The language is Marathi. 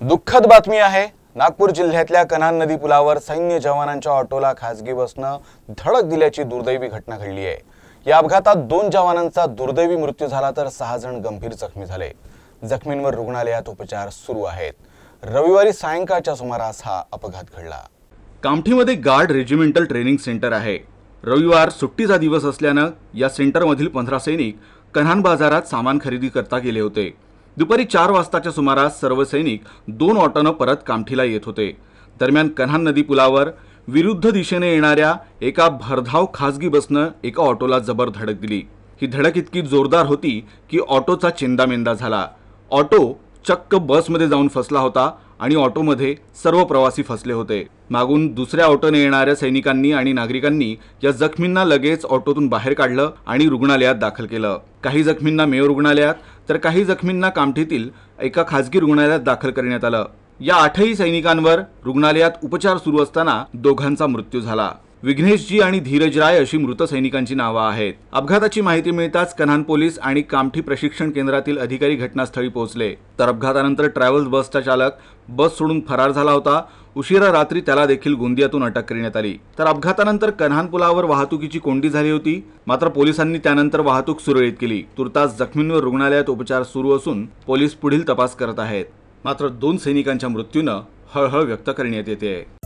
दुःखद बातमी आहे। नागपूर जिल्ह्यातल्या कन्हान नदी पुलावर सैन्य जवानांच्या ऑटोला खासगी बसनं धडक दिल्याची दुर्दैवी घटना घडली आहे। या अपघातात 2 जवानांचा दुर्दैवी मृत्यू झाला तर 6 जण गंभीर जखमी झाले। जखमींवर रुग्णालयात उपचार सुरू आहेत। रविवारी सायंकाळच्या सुमारास हा अपघात घडला। कामठीमध्ये गार्ड रेजिमेंटल ट्रेनिंग सेंटर आहे। रविवार सुट्टीचा दिवस असल्याने या सेंटरमधील 15 सैनिक कन्हान बाजारात सामान खरेदी करता गेले होते। दुपारी 4 वाजताच्या सुमारास सर्व सैनिक 2 ऑटोने परत कामठीला येत होते। दरम्यान कन्हान नदी पुलावर विरुद्ध दिशेने येणाऱ्या एका भरधाव खासगी बसने एका ऑटोला जबर धडक दिली। ही धडक इतकी जोरदार होती की ऑटोचा चेंदामेंदा झाला। ऑटो चक्क बसमध्ये जाऊन फसला होता आणि ऑटोमध्ये सर्व प्रवासी फसले होते। मागून दुसऱ्या ऑटोने येणाऱ्या सैनिकांनी आणि नागरिकांनी या जखमींना लगेच ऑटोतून बाहेर काढलं आणि रुग्णालयात दाखल केलं। काही जखमींना मेयो रुग्णालयात तर काही जखमींना कामठीतील एका खासगी रुग्णालयात दाखल करण्यात आलं। या 8ही सैनिकांवर रुग्णालयात उपचार सुरू असताना दोघांचा मृत्यू झाला। विघ्नेशजी आणि धीरजराय अशी मृत सैनिकांची नावे आहेत। अपघाताची माहिती मिळताच कन्हान पोलीस आणि कामठी प्रशिक्षण केंद्रातील अधिकारी घटनास्थळी पोहोचले। तर अपघातानंतर ट्रॅव्हल्स बसचा चालक बस सोडून फरार झाला होता। उशिरा रात्री त्याला देखील गोंदियातून अटक करण्यात आली। तर अपघातानंतर कन्हान पुलावर वाहतुकीची कोंडी झाली होती, मात्र पोलिसांनी त्यानंतर वाहतूक सुरळीत केली। तुर्तास जखमींवर रुग्णालयात उपचार सुरू असून पोलीस पुढील तपास करत आहेत। मात्र 2 सैनिकांच्या मृत्यूने हळहळ व्यक्त करण्यात येते आहे।